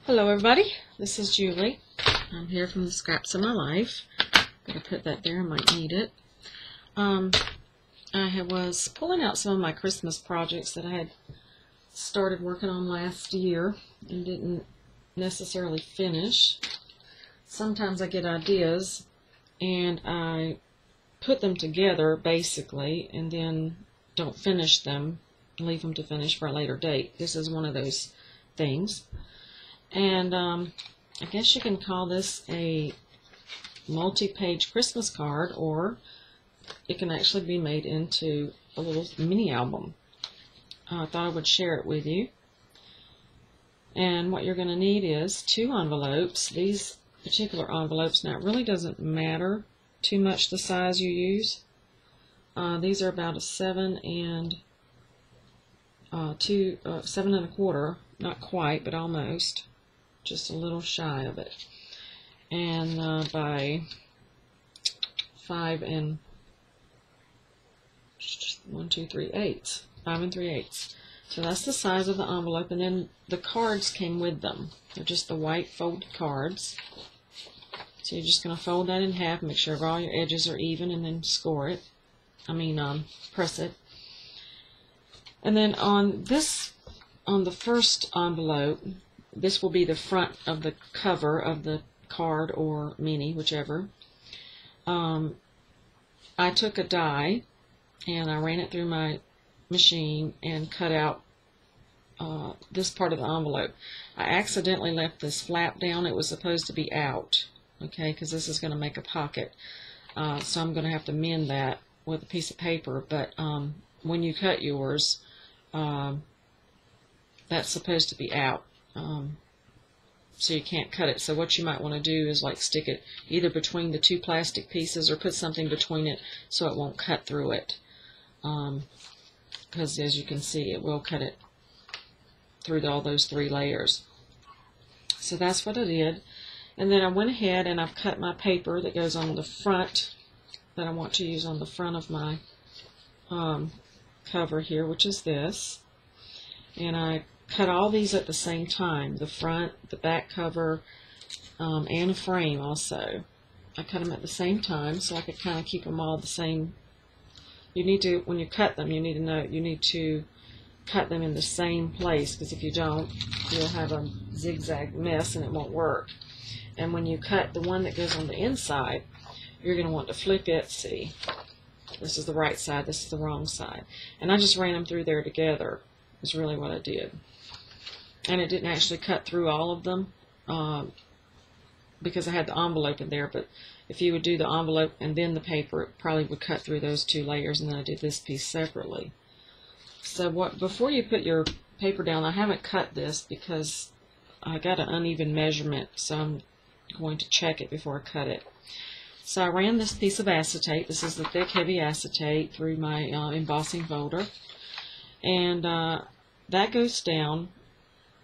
Hello everybody, this is Julie. I'm here from the Scraps of My Life. Gotta put that there, I might need it. I was pulling out some of my Christmas projects that I had started working on last year and didn't necessarily finish. Sometimes I get ideas and I put them together basically and then don't finish them, leave them to finish for a later date. This is one of those things. And I guess you can call this a multi-page Christmas card, or it can actually be made into a little mini album. I thought I would share it with you. And what you're going to need is 2 envelopes. These particular envelopes, now it really doesn't matter too much the size you use. These are about a 7 and 7 1/4, not quite, but almost. Just a little shy of it, and by 5 and 8. 5 3/8. So that's the size of the envelope, and then the cards came with them. They're just the white folded cards. So you're just going to fold that in half, make sure all your edges are even, and then score it. Press it. And then on the first envelope, this will be the front of the cover of the card or mini, whichever. I took a die and I ran it through my machine and cut out this part of the envelope. I accidentally left this flap down. It was supposed to be out, okay, because this is going to make a pocket. So I'm going to have to mend that with a piece of paper. But when you cut yours, that's supposed to be out. So you can't cut it. So what you might want to do is like stick it either between the 2 plastic pieces or put something between it so it won't cut through it. Because as you can see, it will cut it through all those 3 layers. So that's what I did. And then I went ahead and I've cut my paper that goes on the front, that I want to use on the front of my cover here, which is this. And I cut all these at the same time, the front, the back cover, and a frame also. I cut them at the same time so I could kind of keep them all the same. You need to, when you cut them, you need to cut them in the same place, because if you don't, you'll have a zigzag mess and it won't work. And when you cut the one that goes on the inside, you're going to want to flip it. See, this is the right side, this is the wrong side. And I just ran them through there together, is really what I did. And it didn't actually cut through all of them because I had the envelope in there. But if you would do the envelope and then the paper, it probably would cut through those 2 layers. And then I did this piece separately. So before you put your paper down, I haven't cut this because I got an uneven measurement. So I'm going to check it before I cut it. So I ran this piece of acetate. This is the thick, heavy acetate through my embossing folder. And that goes down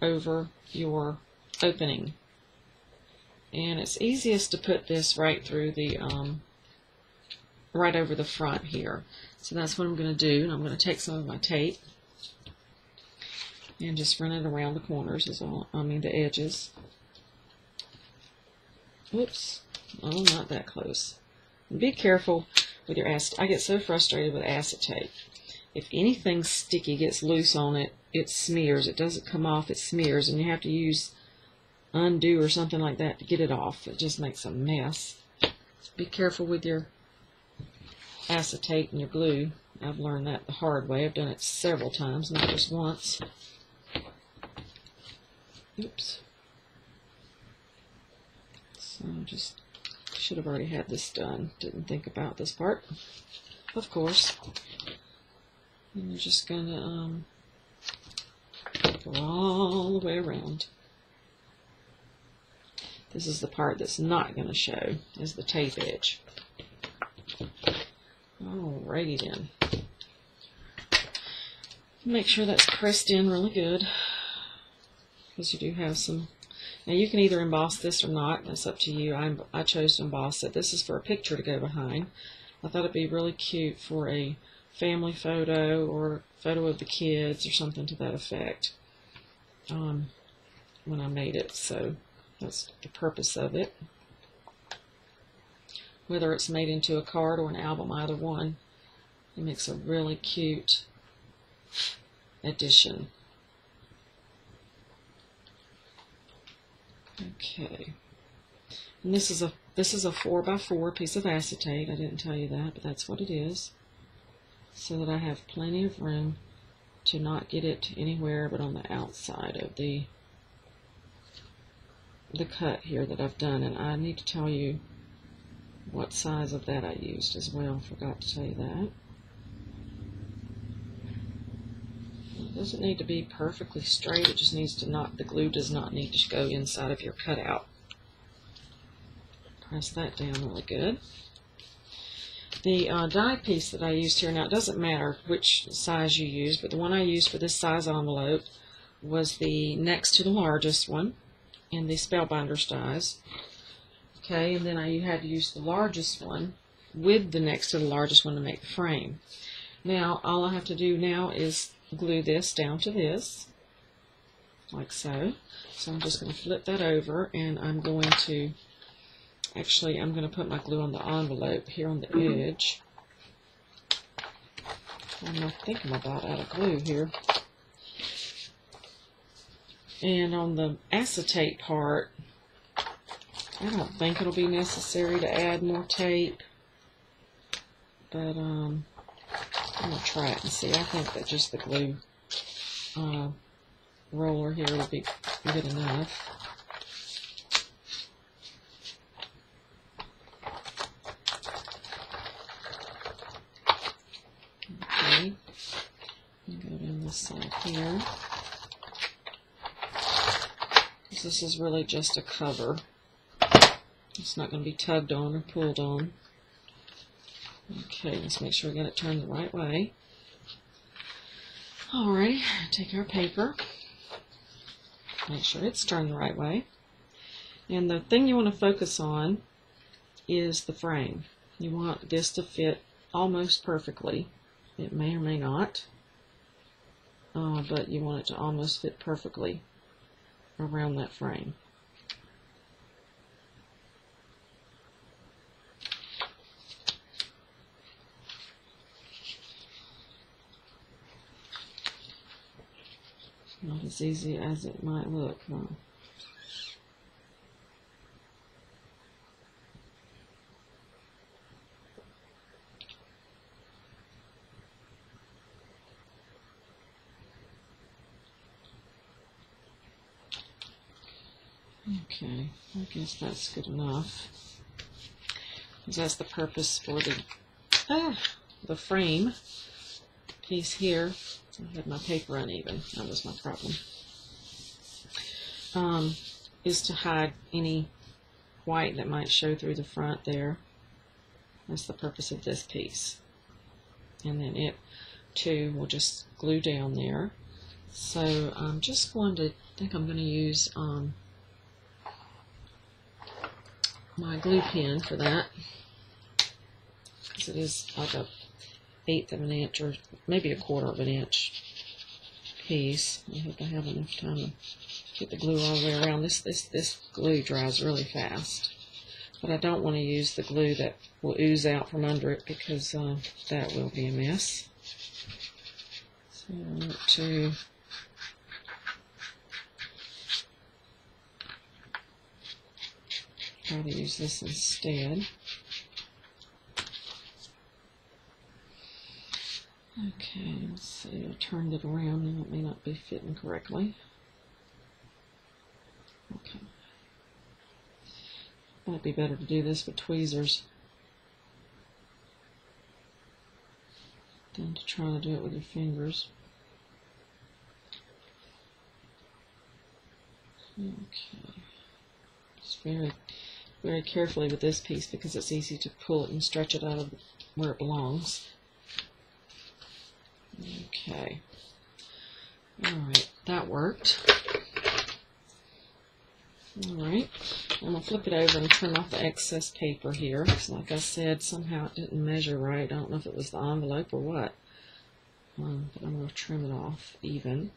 over your opening, and it's easiest to put this right through the right over the front here. So that's what I'm going to do, and I'm going to take some of my tape and just run it around the corners, the edges. Whoops, oh, not that close. And be careful with your acetate. I get so frustrated with acetate. If anything sticky gets loose on it, it smears. It doesn't come off, it smears, and you have to use undo or something like that to get it off. It just makes a mess. Be careful with your acetate and your glue. I've learned that the hard way. I've done it several times, not just once. Oops. So just should have already had this done. Didn't think about this part, of course. And you're just going to go all the way around. This is the part that's not going to show, is the tape edge. Alrighty then. Make sure that's pressed in really good, because you do have some. Now you can either emboss this or not. That's up to you. I chose to emboss it. This is for a picture to go behind. I thought it'd be really cute for a family photo or photo of the kids or something to that effect. when I made it, so that's the purpose of it. Whether it's made into a card or an album, either one, it makes a really cute addition. Okay, and this is a 4x4 piece of acetate. I didn't tell you that, but that's what it is, so that I have plenty of room to not get it anywhere but on the outside of the cut here that I've done. And I need to tell you what size of that I used as well. Forgot to tell you that. It doesn't need to be perfectly straight. It just needs to not, the glue does not need to go inside of your cutout. Press that down really good. The die piece that I used here, now it doesn't matter which size you use, but the one I used for this size envelope was the next to the largest one in the Spellbinders dies. Okay, and then I had to use the largest one with the next to the largest one to make the frame. Now, all I have to do now is glue this down to this, like so. So I'm just going to flip that over, and I'm going to, actually, I'm going to put my glue on the envelope here on the edge. I think I'm about out of glue here. And on the acetate part, I don't think it'll be necessary to add more tape, but I'm going to try it and see. I think that just the glue roller here will be good enough. Okay, go down this side here. This is really just a cover. It's not going to be tugged on or pulled on. Okay, let's make sure we got it turned the right way. Alright, take our paper. Make sure it's turned the right way. And the thing you want to focus on is the frame. You want this to fit almost perfectly. It may or may not, but you want it to almost fit perfectly around that frame. Not as easy as it might look, huh? Okay, I guess that's good enough. Because that's the purpose for the frame piece here. I had my paper uneven. That was my problem. Is to hide any white that might show through the front there. That's the purpose of this piece. And then it too will just glue down there. So I'm just going to, I'm going to use my glue pen for that, because it is like a 1/8 of an inch or maybe 1/4 of an inch piece. I hope I have enough time to get the glue all the way around. This glue dries really fast, but I don't want to use the glue that will ooze out from under it, because that will be a mess. So I want to try to use this instead. Okay, let's see, I turned it around and it may not be fitting correctly. Okay. Might be better to do this with tweezers than to try to do it with your fingers. Okay. Just very carefully with this piece, because it's easy to pull it and stretch it out of where it belongs. Okay. Alright, that worked. Alright, I'm going to flip it over and trim off the excess paper here. So like I said, somehow it didn't measure right. I don't know if it was the envelope or what. But I'm going to trim it off even.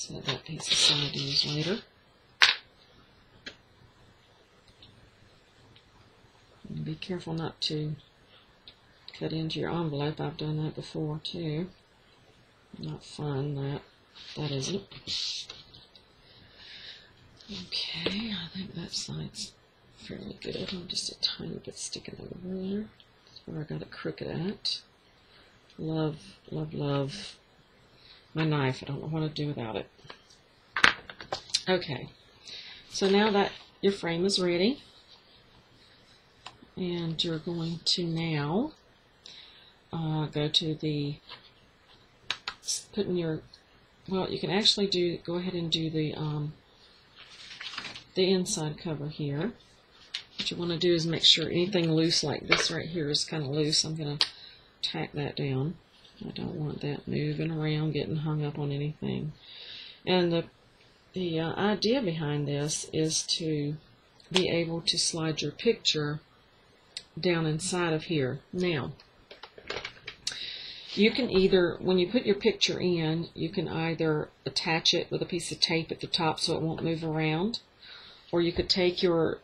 Set that piece aside to use later. And be careful not to cut into your envelope. I've done that before too. Not fun, that isn't. Okay, I think that side's fairly good. I'm just a tiny bit sticking over there. That's where I got it crooked at. Love, love, love my knife. I don't know what to do without it. Okay, so now that your frame is ready, and you're going to now go to the, putting your, well, you can actually go ahead and do the inside cover here. What you want to do is make sure anything loose like this right here is kind of loose. I'm going to tack that down. I don't want that moving around, getting hung up on anything. And the idea behind this is to be able to slide your picture down inside of here. Now, you can either, when you put your picture in, you can either attach it with a piece of tape at the top so it won't move around, or you could take your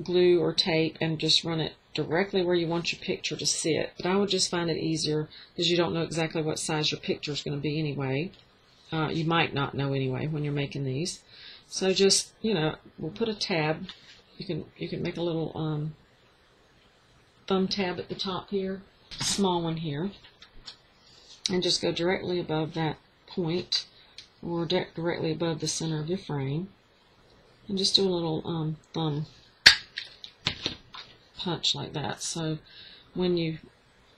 glue or tape and just run it directly where you want your picture to sit. But I would just find it easier because you don't know exactly what size your picture is going to be anyway. You might not know anyway when you're making these. So just, we'll put a tab. You can make a little thumb tab at the top here, small one here, and just go directly above that point, or directly above the center of your frame, and just do a little thumb punch like that. So when you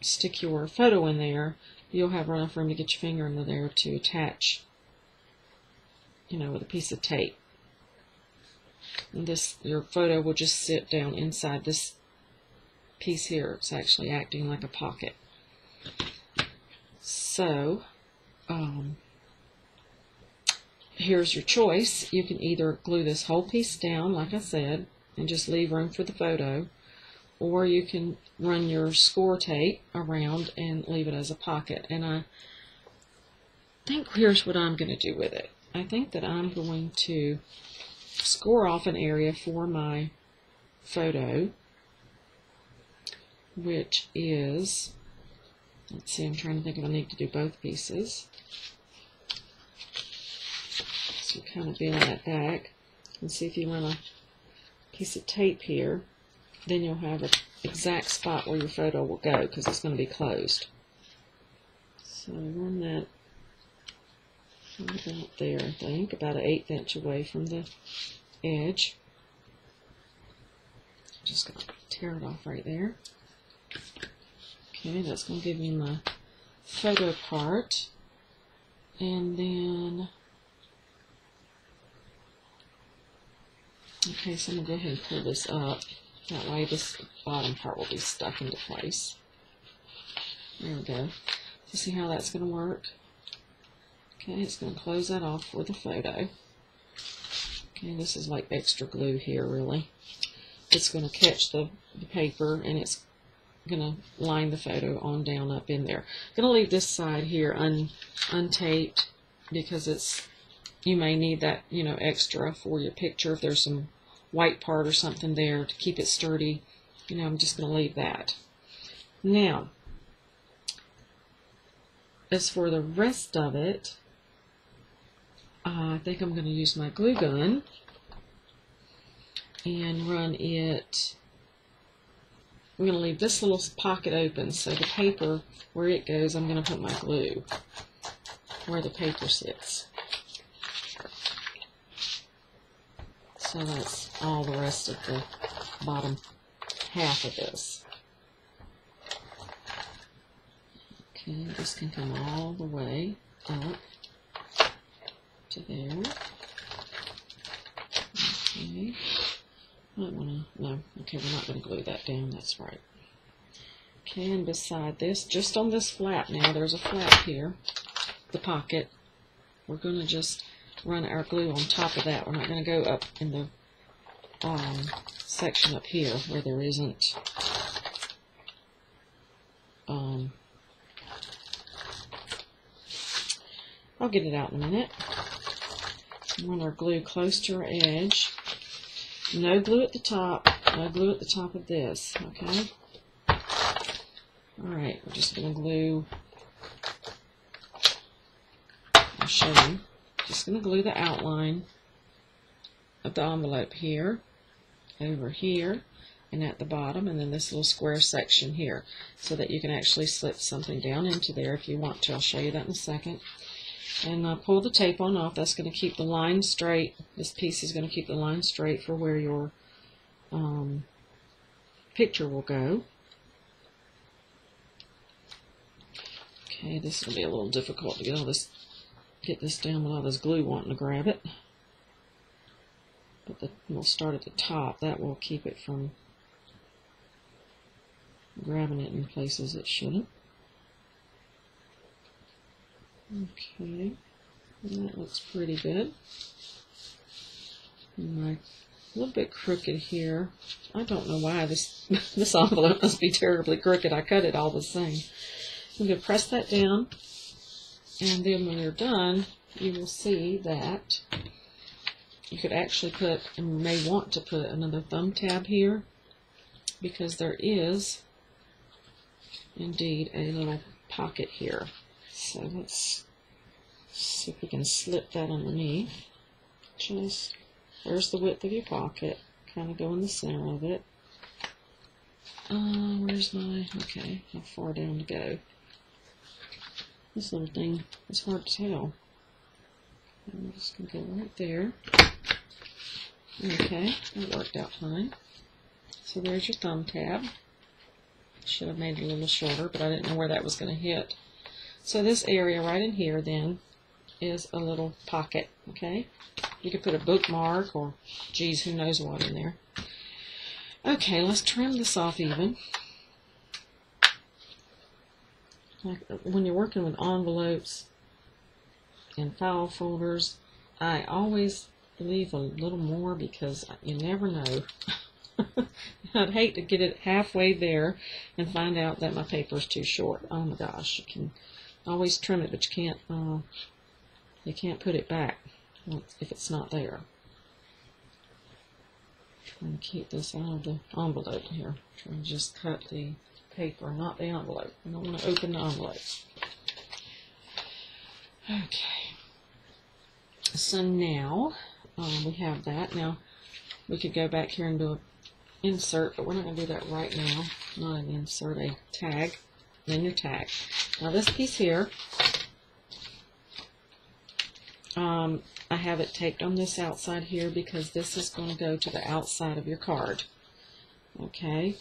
stick your photo in there, you'll have enough room to get your finger into there to attach, with a piece of tape. And your photo will just sit down inside this piece here. It's actually acting like a pocket. So, here's your choice. You can either glue this whole piece down, like I said, and just leave room for the photo, or you can run your scor tape around and leave it as a pocket. And I think here's what I'm going to do with it. I think that I'm going to scor off an area for my photo, which is, let's see, I'm trying to think if I need to do both pieces. So kind of bend that back and see if you run a piece of tape here, then you'll have an exact spot where your photo will go because it's going to be closed. So run that about there, I think, about an 1/8 inch away from the edge. Just going to tear it off right there. Okay, that's going to give me my photo part. And then, okay, so I'm going to go ahead and pull this up. That way this bottom part will be stuck into place. There we go. So see how that's going to work? Okay, it's going to close that off for the photo. Okay, this is like extra glue here, really. It's going to catch the paper, and it's going to line the photo on down up in there. I'm going to leave this side here untaped because you may need that, extra for your picture. If there's some white part or something there to keep it sturdy, I'm just going to leave that. Now, as for the rest of it, I think I'm going to use my glue gun and run it. I'm going to leave this little pocket open, so the paper, where it goes, I'm going to put my glue where the paper sits. So that's all the rest of the bottom half of this. Okay, this can come all the way up to there. Okay. Might want to, no, okay, we're not going to glue that down, that's right. Okay, and beside this, just on this flap now, there's a flap here, the pocket. We're going to just run our glue on top of that. We're not going to go up in the section up here where there isn't I'll get it out in a minute. We want our glue close to our edge. No glue at the top. No glue at the top of this, okay? Alright, we're just going to glue. I'll show you. Just going to glue the outline of the envelope here, over here, and at the bottom, and then this little square section here, so that you can actually slip something down into there if you want to. I'll show you that in a second. And pull the tape on off. That's going to keep the line straight. This piece is going to keep the line straight for where your picture will go. Okay, this will be a little difficult to get this down without this glue wanting to grab it. But we'll start at the top. That will keep it from grabbing it in places it shouldn't. Okay, and that looks pretty good. A little bit crooked here. I don't know why this envelope must be terribly crooked. I cut it all the same. I'm going to press that down, and then when you're done, you will see that you could actually put, and you may want to put another thumb tab here, because there is indeed a little pocket here. So let's see if we can slip that underneath. Just, there's the width of your pocket. Kind of go in the center of it. Where's my, okay, how far down to go? This little thing is hard to tell. I'm just going to go right there. Okay, that worked out fine. So there's your thumb tab. Should have made it a little shorter, but I didn't know where that was going to hit. So this area right in here then is a little pocket, okay? You could put a bookmark or, geez, who knows what in there. Okay, let's trim this off even. Like when you're working with envelopes and file folders, I always leave a little more because you never know. I'd hate to get it halfway there and find out that my paper is too short. Oh my gosh, you can always trim it, but you can't put it back if it's not there. Trying to keep this out of the envelope here. Trying to just cut the paper, not the envelope. I don't want to open the envelope. Okay. So now we have that. Now we could go back here and do an insert, but we're not going to do that right now. Not an insert, a tag. Then your tag. Now this piece here, I have it taped on this outside here because this is going to go to the outside of your card. Okay,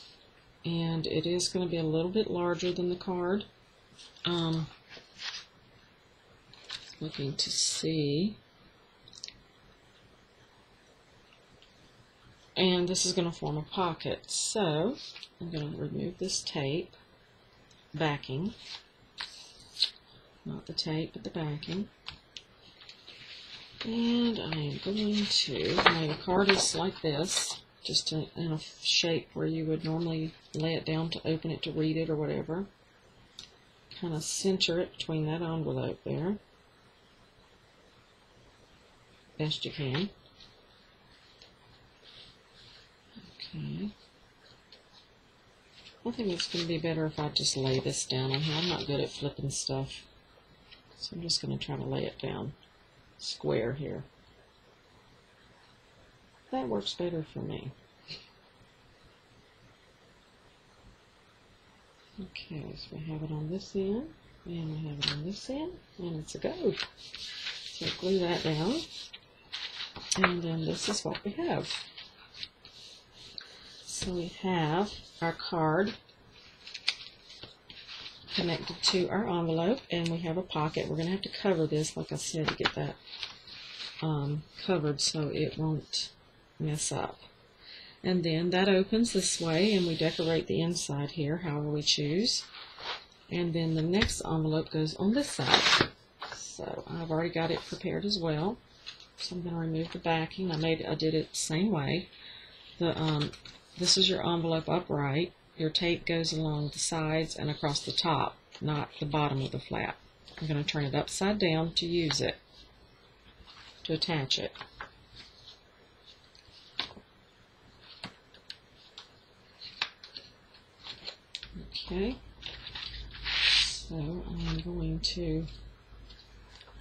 and it is going to be a little bit larger than the card. Looking to see. And this is going to form a pocket. So I'm going to remove this tape backing. Not the tape, but the backing. And I am going to, now your card is like this, just in a shape where you would normally lay it down to open it to read it or whatever. Kind of center it between that envelope there. Best you can. Okay. I think it's going to be better if I just lay this down on here. I'm not good at flipping stuff, so I'm just going to try to lay it down square here. That works better for me. Okay, so we have it on this end, and we have it on this end, and it's a go. So glue that down, and then this is what we have. So we have our card connected to our envelope, and we have a pocket. We're going to have to cover this, like I said, to get that covered so it won't mess up. And then that opens this way, and we decorate the inside here however we choose. And then the next envelope goes on this side. So I've already got it prepared as well. So I'm going to remove the backing. I did it the same way. This is your envelope upright. Your tape goes along the sides and across the top, not the bottom of the flap. I'm going to turn it upside down to use it. to attach it. Okay, so I'm going to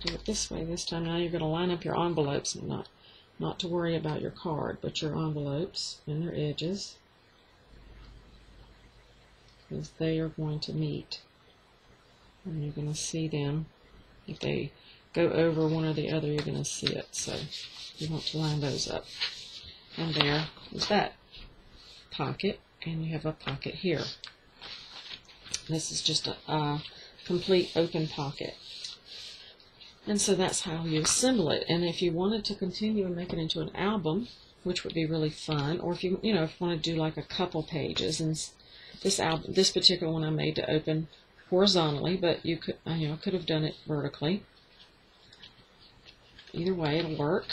do it this way this time. Now you're going to line up your envelopes, and not to worry about your card, but your envelopes and their edges, because they are going to meet, and you're going to see them. If they go over one or the other, you're going to see it, so you want to line those up. And there is that pocket, and you have a pocket here. This is just a complete open pocket. And so that's how you assemble it. And if you wanted to continue and make it into an album, which would be really fun, or if you want to do like a couple pages, and this particular one I made to open horizontally, but you could could have done it vertically. Either way, it'll work.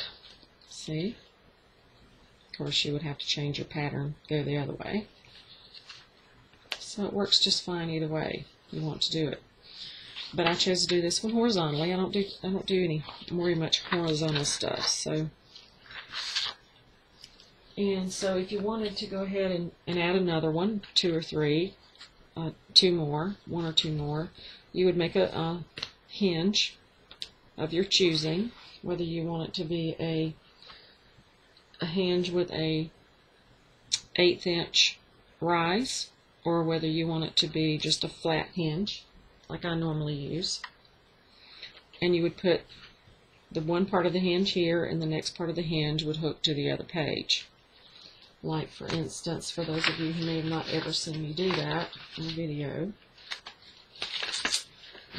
See? Of course, you would have to change your pattern, go the other way. So it works just fine either way you want to do it. But I chose to do this one horizontally. I don't do any very much horizontal stuff. So if you wanted to go ahead and add another one, two or three, one or two more, you would make a hinge of your choosing, whether you want it to be a hinge with a 1/8 inch rise, or whether you want it to be just a flat hinge, like I normally use. And you would put the one part of the hinge here, and the next part of the hinge would hook to the other page. Like, for instance, for those of you who may have not ever seen me do that in a video,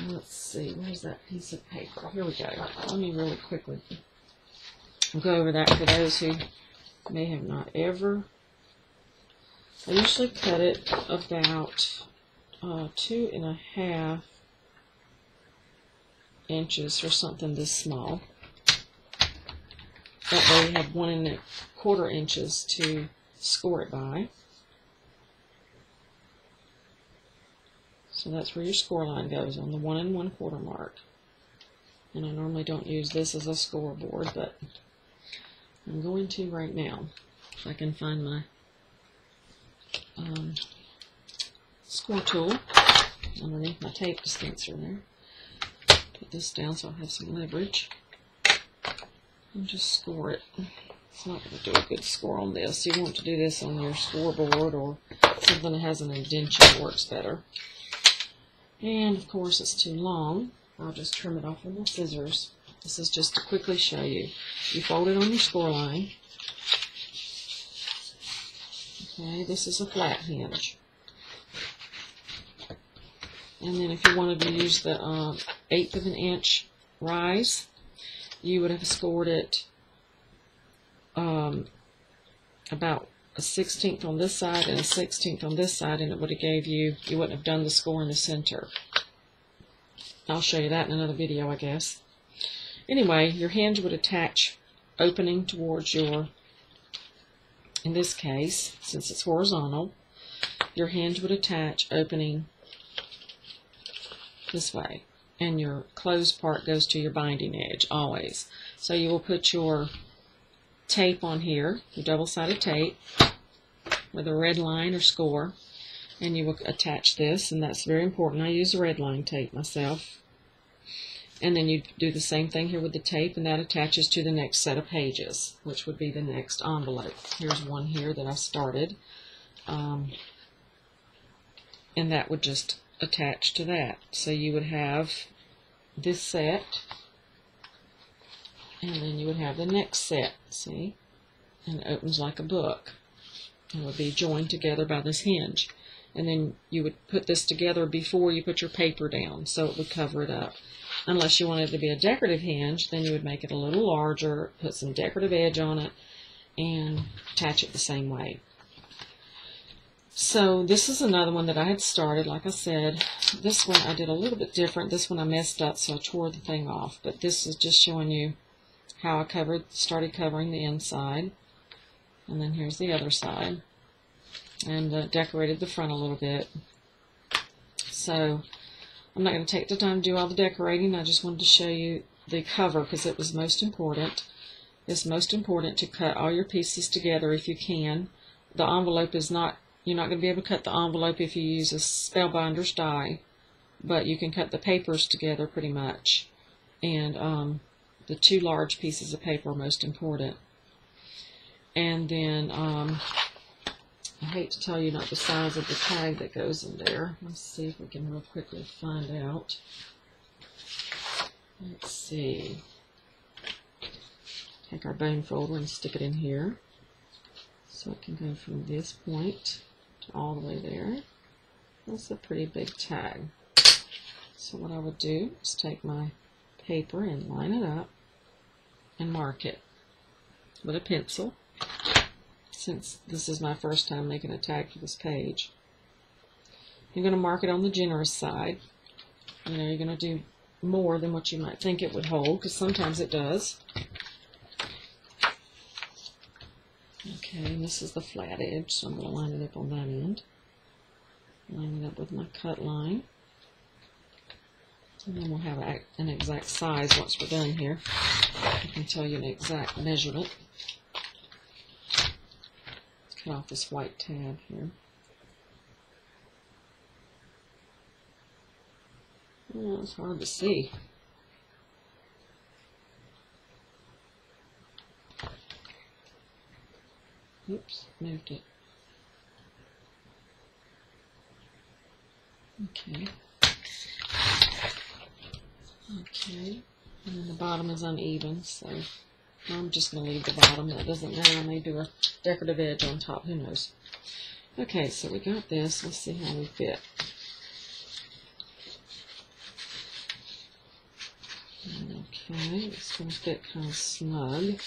let's see, where's that piece of paper? Here we go. Let me really quickly go over that for those who may have not ever. I usually cut it about 2.5 inches or something this small. That way you have 1 1/4 inches to score it by. So that's where your score line goes, on the 1 1/4 mark. And I normally don't use this as a scoreboard, but I'm going to right now, if I can find my score tool underneath my tape dispenser there. Put this down so I'll have some leverage. And just score it. It's not going to do a good score on this. You want to do this on your scoreboard or something that has an indentation, works better. And of course it's too long. I'll just trim it off with my scissors. This is just to quickly show you. You fold it on your score line. Okay, this is a flat hinge. And then if you wanted to use the 1/8 of an inch rise, you would have scored it about a 1/16 on this side and a 1/16 on this side, and it would have gave you wouldn't have done the score in the center. I'll show you that in another video, I guess. Anyway, your hinge would attach opening towards your, in this case, since it's horizontal, your hinge would attach opening this way, and your closed part goes to your binding edge, always. So you will put your tape on here, your double-sided tape, with a red line or score, and you will attach this, and that's very important. I use a red line tape myself. And then you do the same thing here with the tape, and that attaches to the next set of pages, which would be the next envelope. Here's one here that I started, and that would just attach to that. So you would have this set, and then you would have the next set, see? And it opens like a book. It would be joined together by this hinge. And then you would put this together before you put your paper down, so it would cover it up. Unless you wanted it to be a decorative hinge, then you would make it a little larger, put some decorative edge on it, and attach it the same way. So this is another one that I had started. Like I said, this one I did a little bit different. This one I messed up, so I tore the thing off. But this is just showing you how I started covering the inside. And then here's the other side. And decorated the front a little bit. So I'm not going to take the time to do all the decorating. I just wanted to show you the cover because it was most important. It's most important to cut all your pieces together if you can. The envelope is not, you're not going to be able to cut the envelope if you use a Spellbinder's die, but you can cut the papers together pretty much. And the 2 large pieces of paper are most important. And then, I hate to tell you not the size of the tag that goes in there. Let's see if we can real quickly find out. Let's see. Take our bone folder and stick it in here. So it can go from this point to all the way there. That's a pretty big tag. So what I would do is take my paper and line it up and mark it with a pencil. Since this is my first time making a tag for this page, you're going to mark it on the generous side. You know, you're going to do more than what you might think it would hold, because sometimes it does. Okay, and this is the flat edge, so I'm going to line it up on that end. Line it up with my cut line. And then we'll have an exact size once we're done here. I can tell you an exact measurement. Let's cut off this white tab here. Oh, it's hard to see. Oops, moved it. Okay. Okay, and then the bottom is uneven, so I'm just going to leave the bottom. That doesn't matter. I may do a decorative edge on top. Who knows? Okay, so we got this. Let's see how we fit. Okay, it's going to fit kind of snug.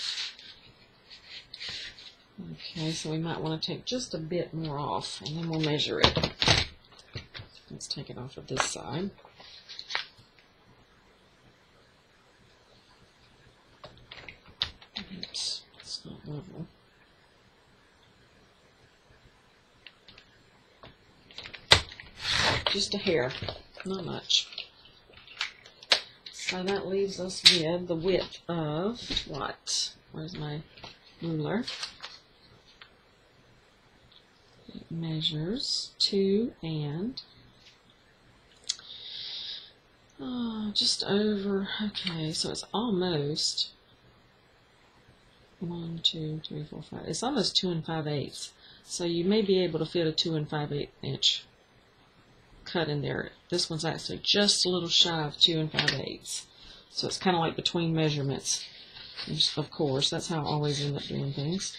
Okay, so we might want to take just a bit more off, and then we'll measure it. Let's take it off of this side. Oops, it's not level. Just a hair, not much. So that leaves us with the width of what? Where's my ruler? It measures 2 and just over. Okay, so it's almost 1, 2, 3, 4, 5. It's almost 2 5/8. So you may be able to fit a 2 5/8 inch cut in there. This one's actually just a little shy of 2 5/8. So it's kind of like between measurements. Of course, that's how I always end up doing things.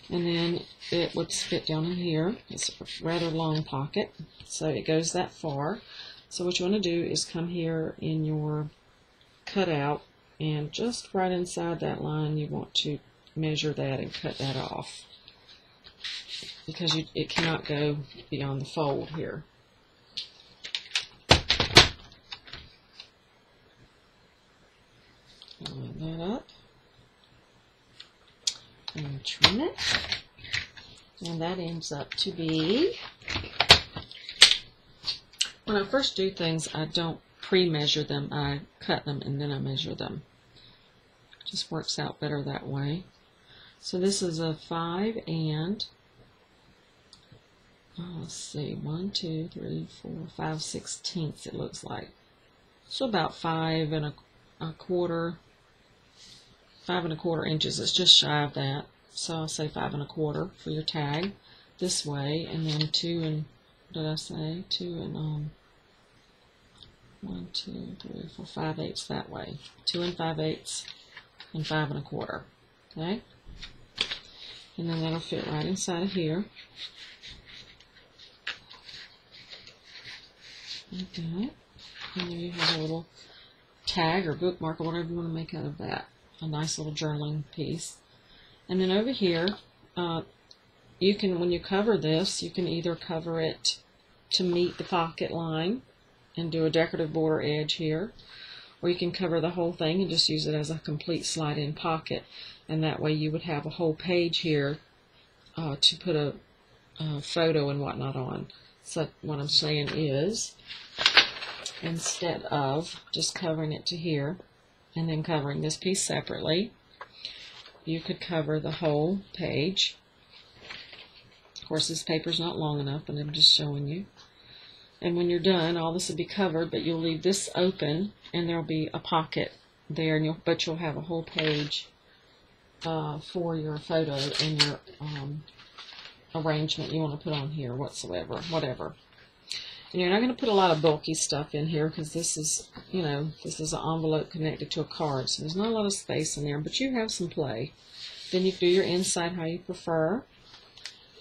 And then it would fit down in here. It's a rather long pocket, so it goes that far. So what you want to do is come here in your cutout, and just right inside that line you want to measure that and cut that off, because it cannot go beyond the fold here. Line that up and trim it, and that ends up to be, when I first do things, I don't pre-measure them. I cut them and then I measure them. It just works out better that way. So this is a 5 and let's see, 1, 2, 3, 4, 5/16 it looks like. So about 5 1/4 inches. It's just shy of that. So I'll say 5 1/4 for your tag this way, and then 2 and, what did I say? 2 and 1, 2, 3, 4, 5/8 that way. 2 5/8 and 5 1/4. Okay? And then that'll fit right inside of here. Like that. And there you have a little tag or bookmark or whatever you want to make out of that. A nice little journaling piece. And then over here, you can, when you cover this, you can either cover it to meet the pocket line and do a decorative border edge here, or you can cover the whole thing and just use it as a complete slide-in pocket, and that way you would have a whole page here to put a photo and whatnot on. So what I'm saying is, instead of just covering it to here, and then covering this piece separately. You could cover the whole page. Of course, this paper's not long enough, but I'm just showing you. And when you're done, all this will be covered, but you'll leave this open, and there'll be a pocket there, and you'll have a whole page for your photo and your arrangement you want to put on here whatever. And you're not going to put a lot of bulky stuff in here because this is, this is an envelope connected to a card, so there's not a lot of space in there, but you have some play. Then you do your inside how you prefer,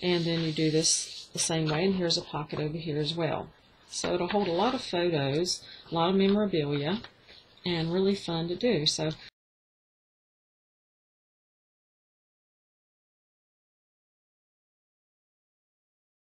and then you do this the same way, and here's a pocket over here as well. So it'll hold a lot of photos, a lot of memorabilia, and really fun to do. So